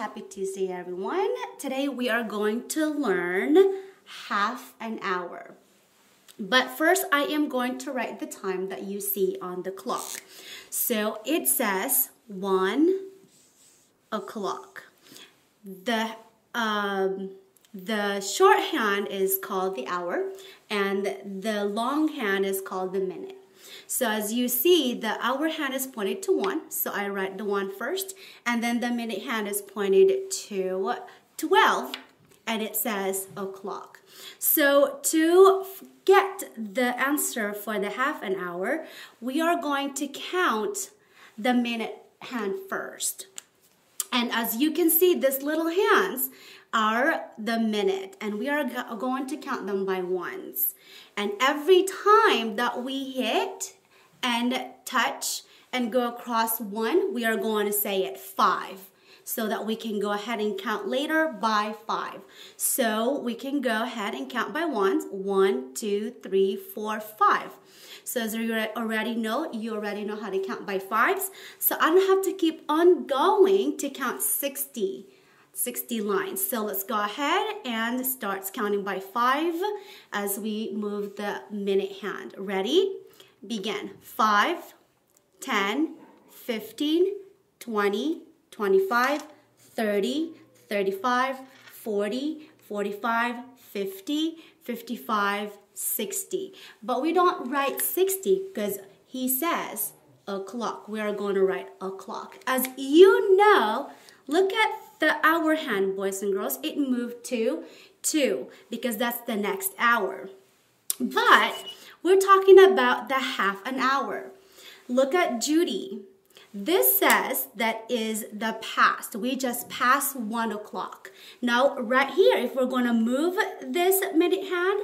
happy Tuesday, everyone. Today we are going to learn half an hour. But first, I am going to write the time that you see on the clock. So it says 1 o'clock. The shorthand is called the hour, and the longhand is called the minute. So as you see, the hour hand is pointed to 1, so I write the 1 first, and then the minute hand is pointed to 12, and it says o'clock. So to get the answer for the half an hour, we are going to count the minute hand first. And as you can see, these little hands are the minute, and we are going to count them by ones. And every time that we hit and touch and go across 1, we are going to say it 5, so that we can go ahead and count later by 5. So we can go ahead and count by ones. 1, 2, 3, 4, 5. So as you already know how to count by 5s. So I don't have to keep on going to count 60 lines. So let's go ahead and start counting by 5 as we move the minute hand. Ready? Begin. 5, 10, 15, 20, 25, 30, 35, 40, 45, 50, 55, 60. But we don't write 60 because he says o'clock. We are going to write o'clock. As you know, look at the hour hand, boys and girls. It moved to 2 because that's the next hour. But we're talking about the half an hour. Look at Judy. This says that is the past. We just passed 1 o'clock. Now, right here, if we're going to move this minute hand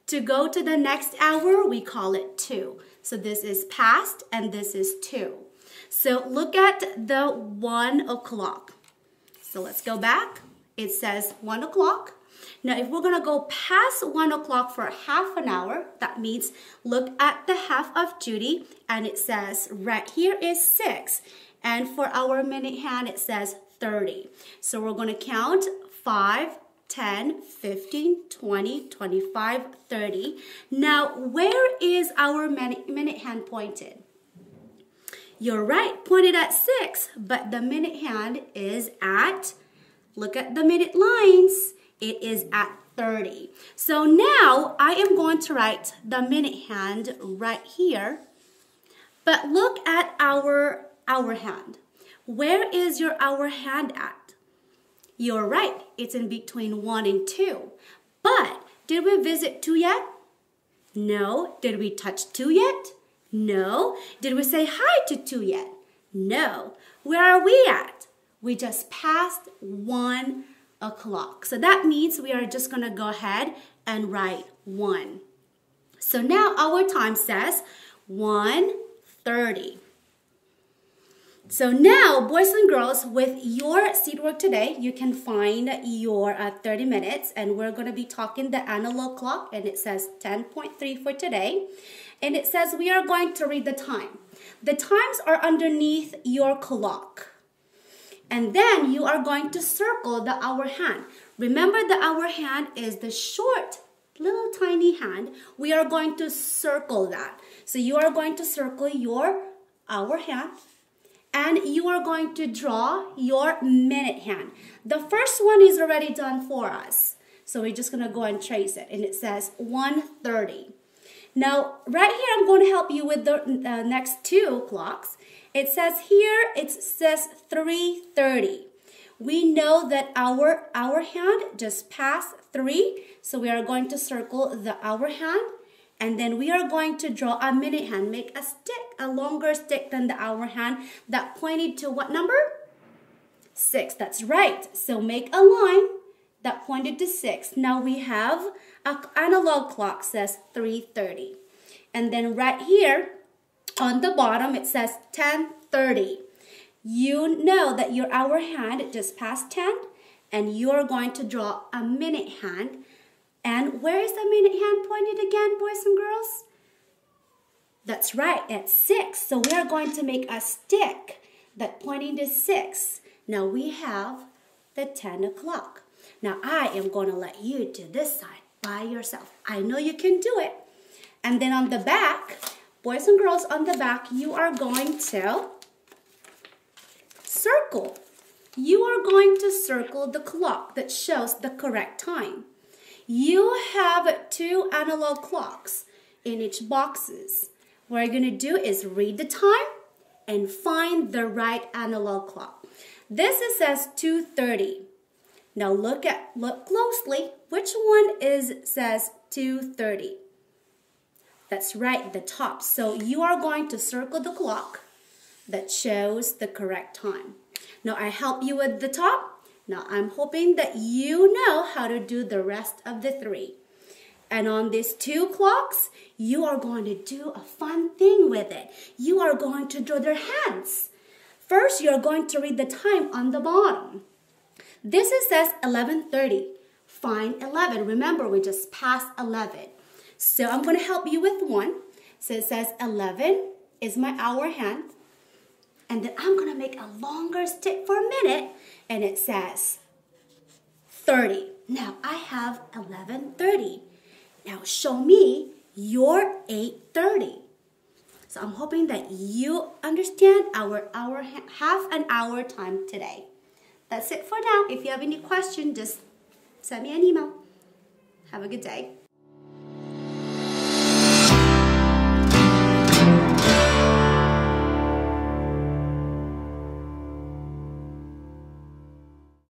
to go to the next hour, we call it 2. So this is past and this is 2. So look at the 1 o'clock. So let's go back. It says 1 o'clock. Now, if we're going to go past 1 o'clock for half an hour, that means look at the half of Judy, and it says right here is 6. And for our minute hand, it says 30. So we're going to count 5, 10, 15, 20, 25, 30. Now, where is our minute hand pointed? You're right, pointed at 6, but the minute hand is at, look at the minute lines. It is at 30. So now I am going to write the minute hand right here. But look at our hour hand. Where is your hour hand at? You're right. It's in between 1 and 2. But did we visit 2 yet? No. Did we touch 2 yet? No. Did we say hi to 2 yet? No. Where are we at? We just passed 1 o'clock. So that means we are just going to go ahead and write 1. So now our time says 1:30. So now, boys and girls, with your seat work today, you can find your 30 minutes, and we're going to be talking the analog clock, and it says 10.3 for today. And it says we are going to read the time. The times are underneath your clock. And then you are going to circle the hour hand. Remember, the hour hand is the short, little tiny hand. We are going to circle that. So you are going to circle your hour hand, and you are going to draw your minute hand. The first one is already done for us. So we're just going to go and trace it. And it says 1:30. Now, right here, I'm going to help you with the next 2 clocks. It says here, it says 3:30. We know that our hour hand just passed 3, so we are going to circle the hour hand, and then we are going to draw a minute hand. Make a stick, a longer stick than the hour hand that pointed to what number? 6, that's right. So make a line that pointed to 6. Now we have an analog clock says 3:30. And then right here, on the bottom, it says 10:30. You know that your hour hand just passed 10, and you are going to draw a minute hand. And where is the minute hand pointed again, boys and girls? That's right, at 6. So we are going to make a stick that pointing to 6. Now we have the 10 o'clock. Now I am going to let you do this side by yourself. I know you can do it. And then on the back, boys and girls, on the back, you are going to circle. You are going to circle the clock that shows the correct time. You have 2 analog clocks in each boxes. What you're going to do is read the time and find the right analog clock. This says 2:30. Now look closely. Which one says 2:30? That's right, the top. So you are going to circle the clock that shows the correct time. Now I help you with the top. Now I'm hoping that you know how to do the rest of the 3. And on these 2 clocks, you are going to do a fun thing with it. You are going to draw their hands. First, you're going to read the time on the bottom. This says 11:30. Find 11. Remember, we just passed 11. So I'm going to help you with one. So it says 11 is my hour hand. And then I'm going to make a longer stick for a minute. And it says 30. Now I have 11:30. Now show me your 8:30. So I'm hoping that you understand our half an hour time today. That's it for now. If you have any questions, just send me an email. Have a good day.